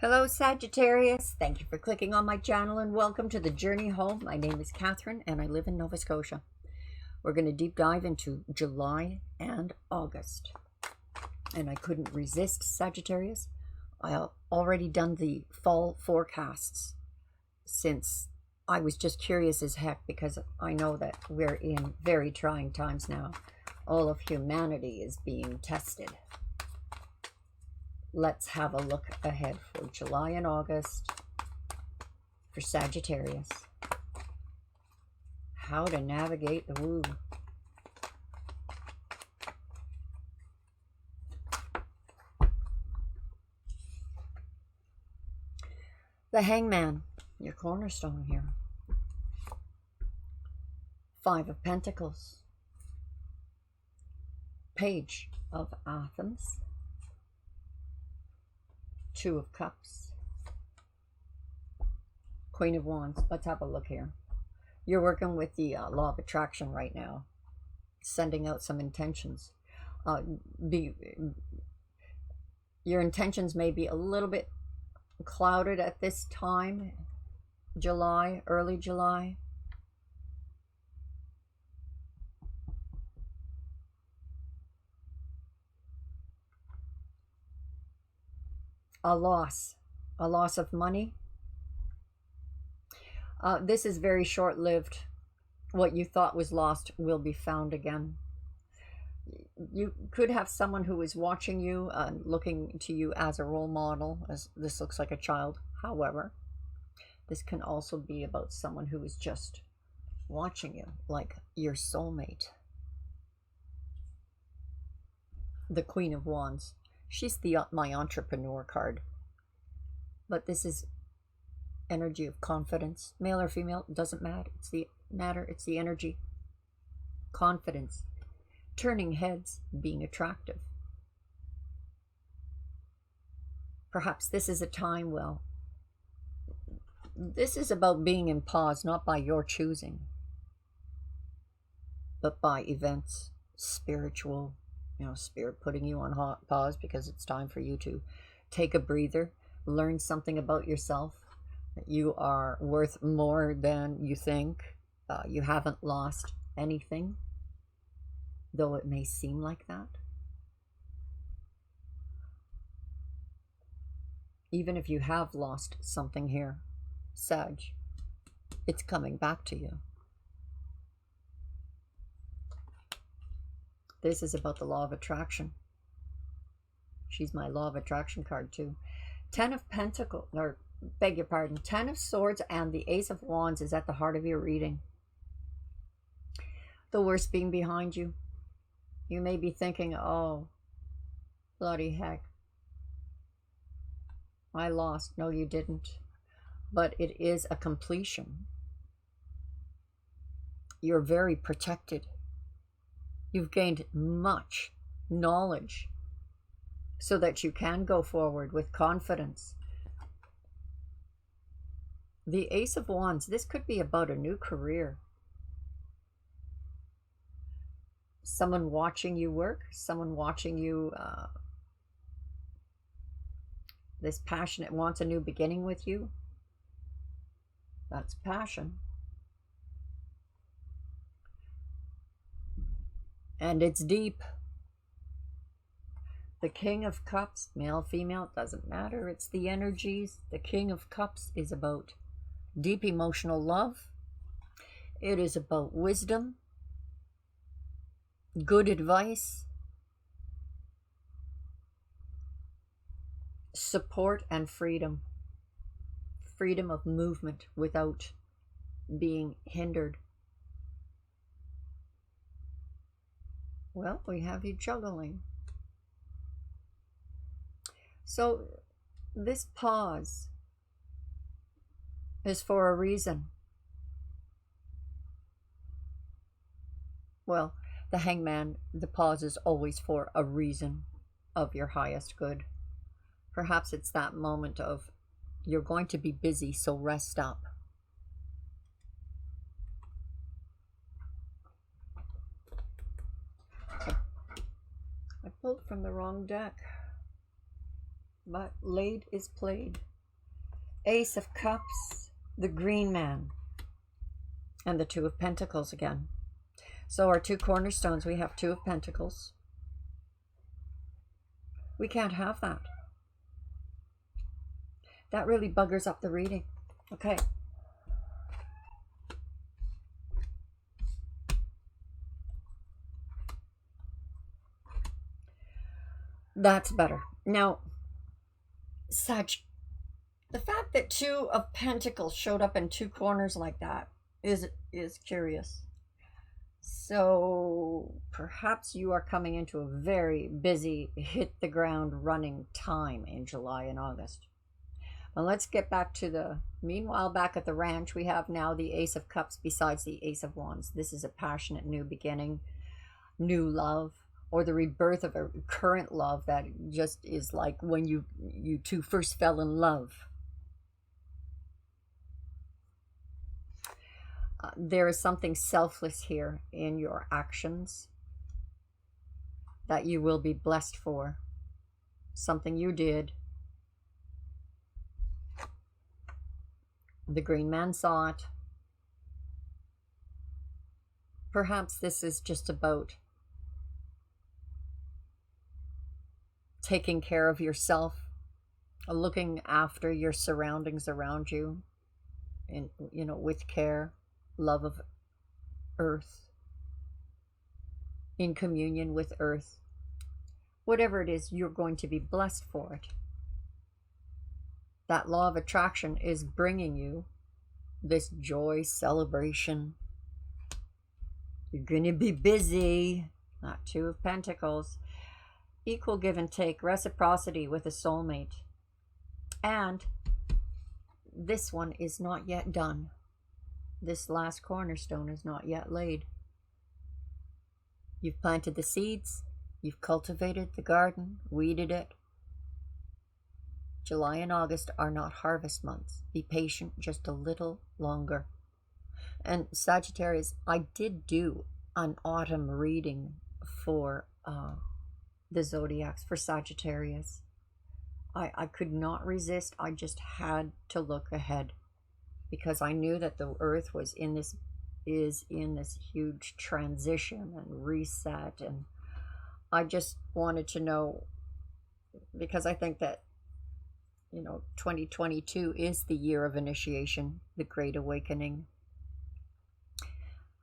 Hello Sagittarius, thank you for clicking on my channel and welcome to the journey home. My name is Catherine and I live in Nova Scotia. We're going to deep dive into July and August. And I couldn't resist, Sagittarius. I already done the fall forecasts since I was just curious as heck because I know that we're in very trying times now. All of humanity is being tested. Let's have a look ahead for July and August for Sagittarius. How to navigate the woo. The Hangman, your cornerstone here. Five of Pentacles. Page of Athens. Two of Cups. Queen of Wands. Let's have a look here. You're working with the law of attraction right now. Sending out some intentions. Your intentions may be a little bit clouded at this time. July, early July. A loss of money. This is very short-lived. What you thought was lost will be found again. You could have someone who is watching you and looking to you as a role model, as this looks like a child. However, this can also be about someone who is just watching you, like your soulmate. The Queen of Wands. She's my entrepreneur card. But this is energy of confidence. Male or female, doesn't matter. It's the energy. Confidence. Turning heads, being attractive. Perhaps this is a time, well, this is about being in pause, not by your choosing, but by events, spiritual, spirit putting you on pause because it's time for you to take a breather, learn something about yourself. You are worth more than you think. You haven't lost anything, though it may seem like that. Even if you have lost something here, Sag, it's coming back to you. This is about the law of attraction. She's my law of attraction card too. 10 of Pentacles, or beg your pardon, 10 of Swords and the Ace of Wands is at the heart of your reading. The worst being behind you. You may be thinking, oh, bloody heck, I lost. No, you didn't. But it is a completion. You're very protected. You've gained much knowledge so that you can go forward with confidence. The Ace of Wands, this could be about a new career. Someone watching you work, someone watching you, this passionate wants a new beginning with you. That's passion. And it's deep. The King of Cups, male, female, doesn't matter. It's the energies. The King of Cups is about deep emotional love. It is about wisdom, good advice, support, and freedom. Freedom of movement without being hindered. Well, we have you juggling. So this pause is for a reason. Well, the Hangman, the pause is always for a reason of your highest good. Perhaps it's that moment of you're going to be busy, so rest up. I pulled from the wrong deck. But laid is played. Ace of Cups, the Green Man, and the Two of Pentacles again. So our two cornerstones, we have Two of Pentacles. We can't have that. That really buggers up the reading. Okay. That's better. Now, Sag, the fact that Two of Pentacles showed up in two corners like that is curious. So perhaps you are coming into a very busy, hit the ground running time in July and August. Well, let's get back to the, meanwhile, back at the ranch, we have now the Ace of Cups besides the Ace of Wands. This is a passionate new beginning, new love, or the rebirth of a current love that just is like when you two first fell in love. There is something selfless here in your actions that you will be blessed for. Something you did. The Green Man saw it. Perhaps this is just about taking care of yourself, looking after your surroundings around you, and with care, love of earth, in communion with earth. Whatever it is, you're going to be blessed for it. That law of attraction is bringing you this joy, celebration. You're going to be busy. Not Two of Pentacles. Equal give and take, reciprocity with a soulmate. And this one is not yet done. This last cornerstone is not yet laid. You've planted the seeds. You've cultivated the garden, weeded it. July and August are not harvest months. Be patient just a little longer. And Sagittarius, I did do an autumn reading for the zodiacs for Sagittarius. I could not resist. I just had to look ahead because I knew that the earth is in this huge transition and reset, and I just wanted to know, because I think that 2022 is the year of initiation, the Great Awakening.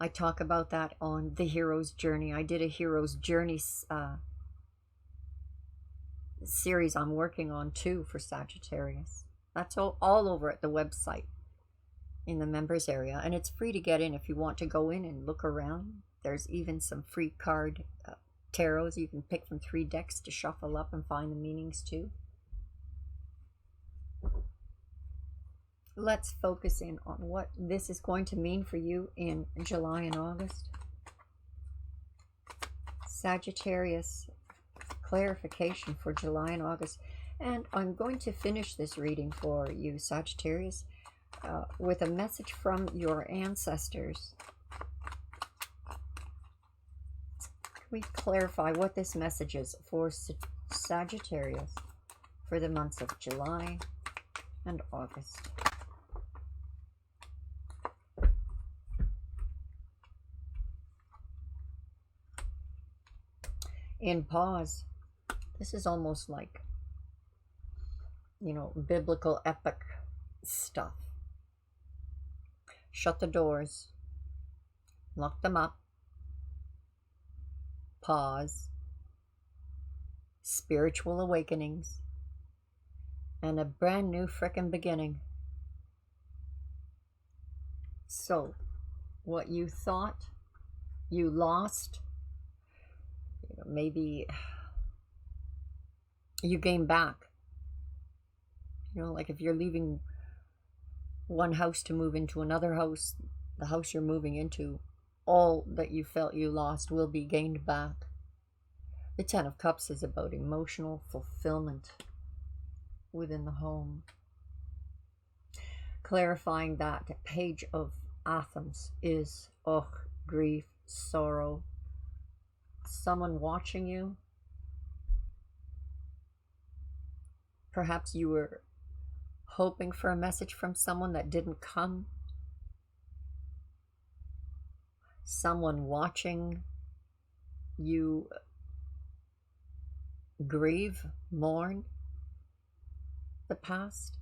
I talk about that on the Hero's Journey. I did a Hero's Journey series I'm working on too for Sagittarius. That's all over at the website in the members area, and it's free to get in if you want to go in and look around. There's even some free card tarots you can pick from 3 decks to shuffle up and find the meanings too. Let's focus in on what this is going to mean for you in July and August. Sagittarius, clarification for July and August. And I'm going to finish this reading for you, Sagittarius, with a message from your ancestors. Can we clarify what this message is for Sagittarius for the months of July and August? In pause. This is almost like, biblical epic stuff. Shut the doors. Lock them up. Pause. Spiritual awakenings. And a brand new frickin' beginning. So, what you thought you lost, maybe you gain back. Like if you're leaving one house to move into another house, the house you're moving into, all that you felt you lost will be gained back. The Ten of Cups is about emotional fulfillment within the home. Clarifying that the Page of Athens is grief, sorrow, someone watching you. Perhaps you were hoping for a message from someone that didn't come, someone watching you grieve, mourn the past,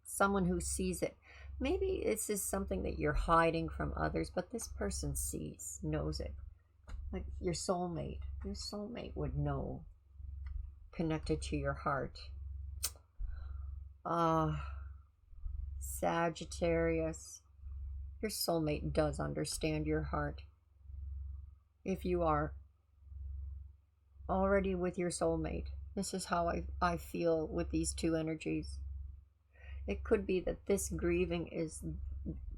someone who sees it. Maybe this is something that you're hiding from others, but this person sees, knows it. Like your soulmate would know, connected to your heart. Sagittarius, your soulmate does understand your heart. If you are already with your soulmate, this is how I feel with these two energies. It could be that this grieving is,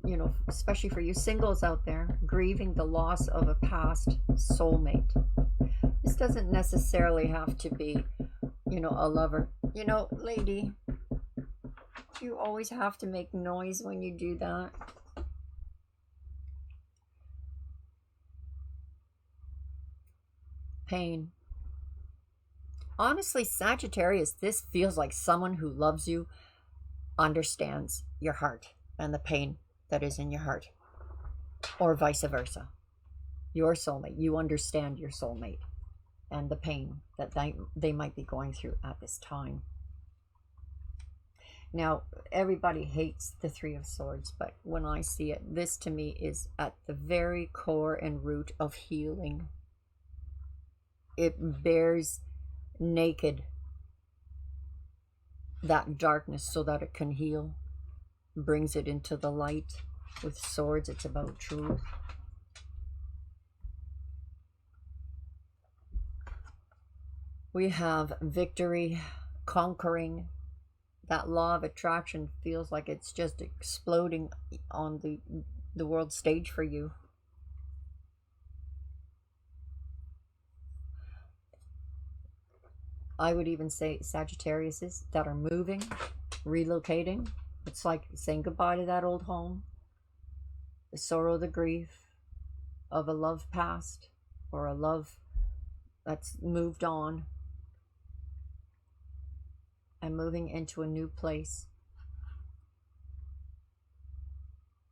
you know, especially for you singles out there, grieving the loss of a past soulmate. This doesn't necessarily have to be, you know, a lover. You know, lady, you always have to make noise when you do that. Pain. Honestly, Sagittarius, this feels like someone who loves you understands your heart and the pain that is in your heart, or vice versa. Your soulmate, you understand your soulmate and the pain that they might be going through at this time. Now, everybody hates the Three of Swords, but when I see it, this to me is at the very core and root of healing. It bears naked that darkness so that it can heal, brings it into the light. With swords, it's about truth. We have victory, conquering. That law of attraction feels like it's just exploding on the world stage for you. I would even say Sagittariuses that are moving, relocating. It's like saying goodbye to that old home. The sorrow, the grief of a love past, or a love that's moved on, and moving into a new place.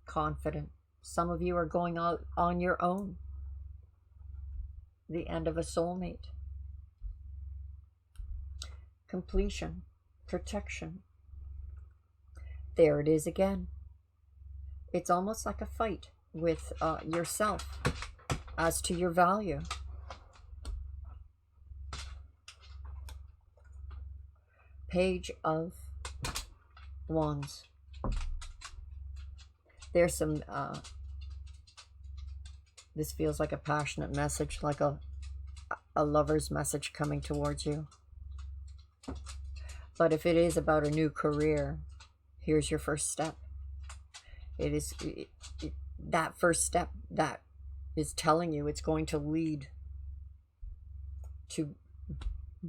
Confident. Some of you are going out on your own. The end of a soulmate. Completion, protection. There it is again. It's almost like a fight with yourself as to your value. Page of Wands. There's some, this feels like a passionate message, like a lover's message coming towards you. But if it is about a new career, here's your first step. It is that first step that is telling you it's going to lead to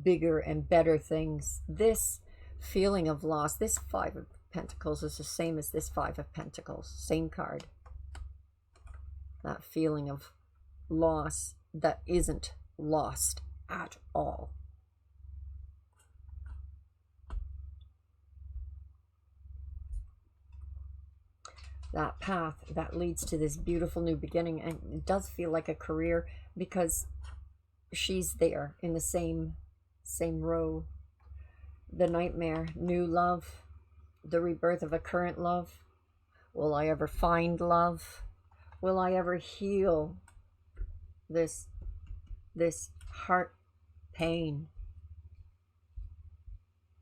bigger and better things. This feeling of loss, this Five of Pentacles is the same as this Five of Pentacles, same card. That feeling of loss that isn't lost at all. That path that leads to this beautiful new beginning, and it does feel like a career because she's there in the same row. The Nightmare, new love, the rebirth of a current love. Will I ever find love? Will I ever heal this heart pain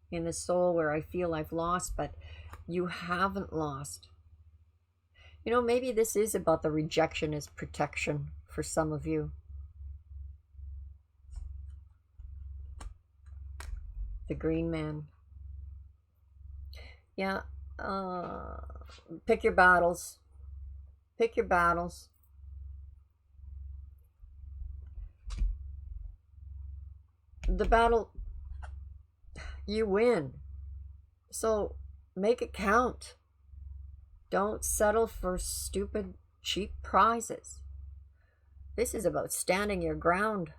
in the soul where I feel I've lost, but you haven't lost. You know, maybe this is about the rejection as protection for some of you. The Green Man. Yeah, pick your battles. Pick your battles. The battle, you win. So make it count. Don't settle for stupid, cheap prizes. This is about standing your ground.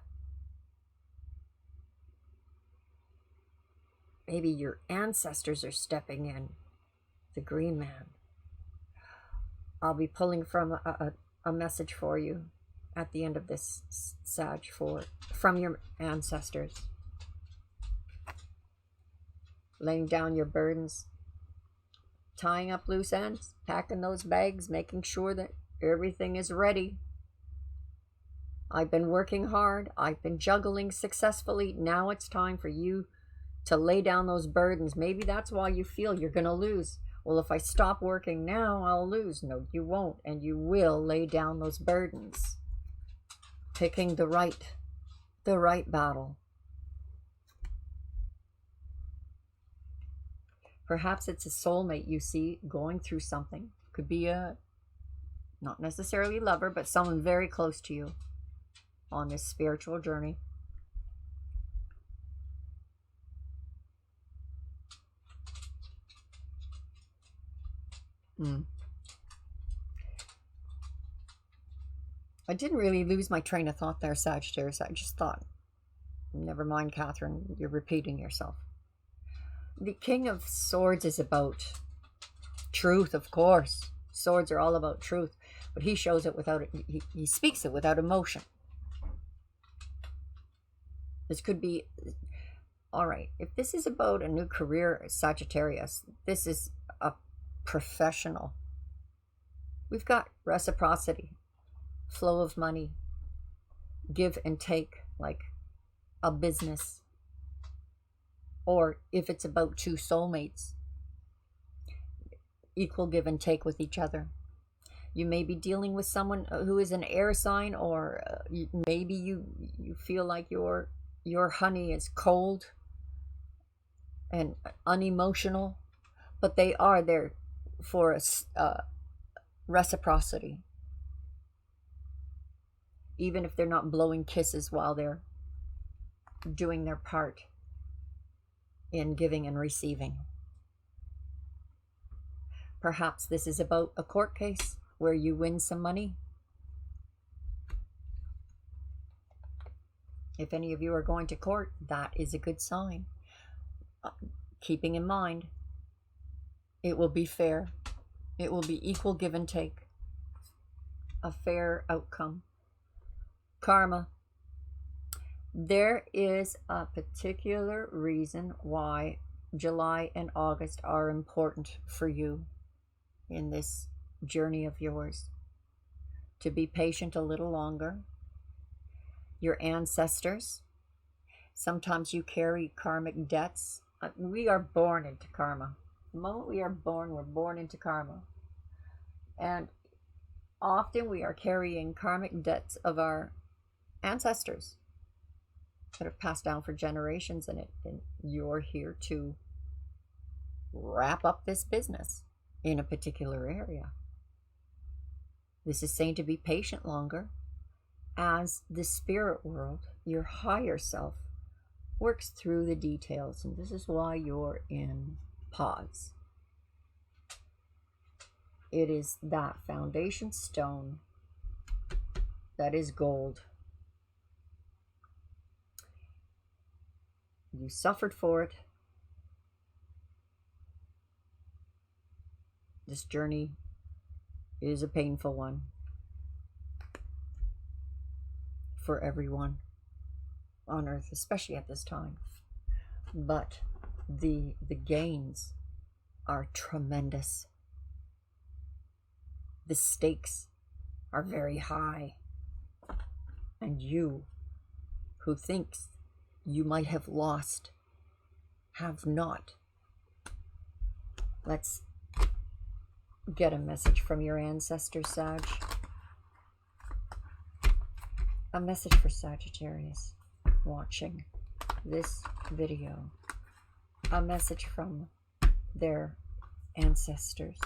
Maybe your ancestors are stepping in. The Green Man. I'll be pulling from a message for you at the end of this, Sag, from your ancestors. Laying down your burdens, tying up loose ends, packing those bags, making sure that everything is ready. I've been working hard. I've been juggling successfully. Now it's time for you to lay down those burdens. Maybe that's why you feel you're going to lose. Well, if I stop working now, I'll lose. No, you won't. And you will lay down those burdens. Picking the right battle. Perhaps it's a soulmate you see going through something. Could be a, not necessarily lover, but someone very close to you on this spiritual journey. I didn't really lose my train of thought there, Sagittarius. I just thought, never mind, Catherine, you're repeating yourself. The King of Swords is about truth, of course. Swords are all about truth, but he shows it without it. He speaks it without emotion. This could be, all right, if this is about a new career, Sagittarius, this is a professional. We've got reciprocity, flow of money, give and take, like a business. Or if it's about two soulmates, equal give and take with each other. You may be dealing with someone who is an air sign, or maybe you feel like your honey is cold and unemotional, but they are there for a reciprocity. Even if they're not blowing kisses while they're doing their part in giving and receiving. Perhaps this is about a court case where you win some money. If any of you are going to court, that is a good sign. Keeping in mind, it will be fair. It will be equal give and take. A fair outcome. Karma. There is a particular reason why July and August are important for you in this journey of yours. To be patient a little longer. Your ancestors. Sometimes you carry karmic debts. We are born into karma. The moment we are born, we're born into karma. And often we are carrying karmic debts of our ancestors that have passed down for generations, and you're here to wrap up this business in a particular area. This is saying to be patient longer as the spirit world, your higher self, works through the details, and this is why you're in pause. It is that foundation stone that is gold. You suffered for it. This journey is a painful one for everyone on earth, especially at this time. But the gains are tremendous. The stakes are very high. And you, who thinks you might have lost, have not. Let's get a message from your ancestors, Sag. A message for Sagittarius watching this video. A message from their ancestors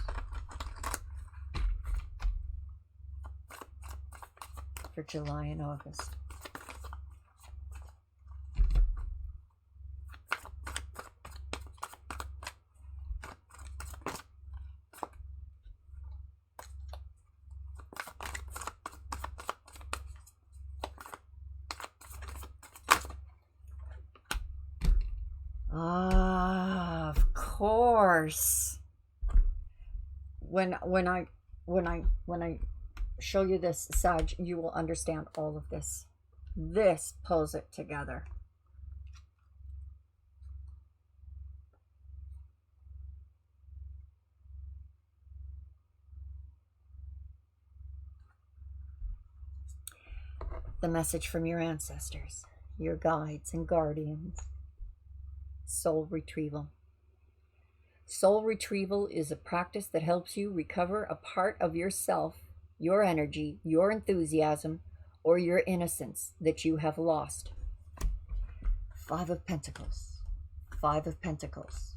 for July and August. course, when I show you this, Sag, you will understand all of this. This pulls it together. The message from your ancestors, your guides and guardians. Soul retrieval. Soul retrieval is a practice that helps you recover a part of yourself, your energy, your enthusiasm, or your innocence that you have lost. Five of Pentacles. Five of Pentacles.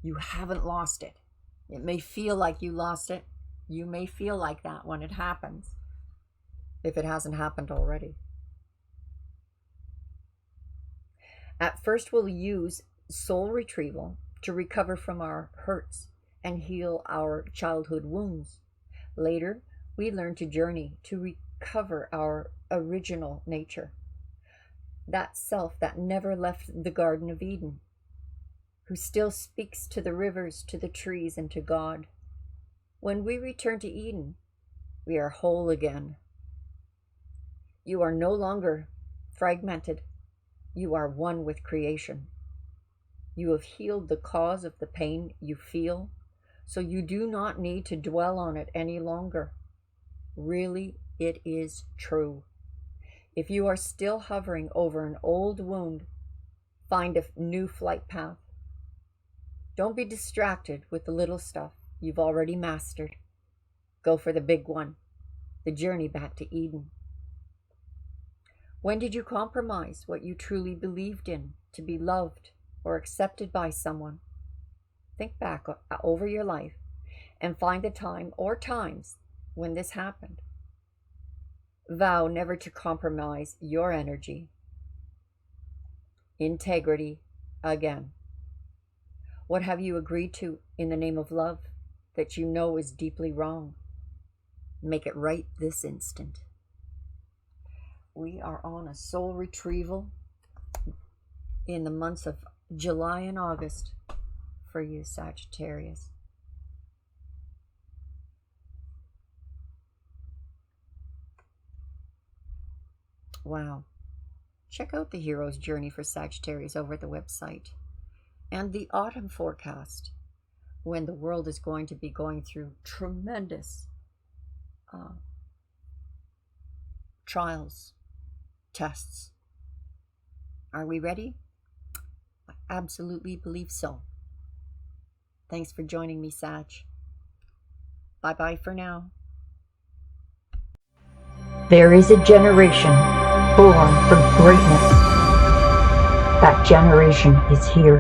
You haven't lost it. It may feel like you lost it. You may feel like that when it happens, if it hasn't happened already. At first, we'll use soul retrieval to recover from our hurts and heal our childhood wounds. Later, we learn to journey to recover our original nature, that self that never left the Garden of Eden, who still speaks to the rivers, to the trees, and to God. When we return to Eden, we are whole again. You are no longer fragmented. You are one with creation. You have healed the cause of the pain you feel, so you do not need to dwell on it any longer. Really, it is true. If you are still hovering over an old wound, find a new flight path. Don't be distracted with the little stuff you've already mastered. Go for the big one, the journey back to Eden. When did you compromise what you truly believed in to be loved or accepted by someone? Think back over your life and find the time or times when this happened. Vow never to compromise your energy, integrity again. What have you agreed to in the name of love that you know is deeply wrong? Make it right this instant. We are on a soul retrieval in the months of July and August for you, Sagittarius. Wow. Check out the hero's journey for Sagittarius over at the website. And the autumn forecast, when the world is going to be going through tremendous trials, tests. Are we ready? I absolutely believe so. Thanks for joining me, Sag. Bye-bye for now. There is a generation born for greatness. That generation is here.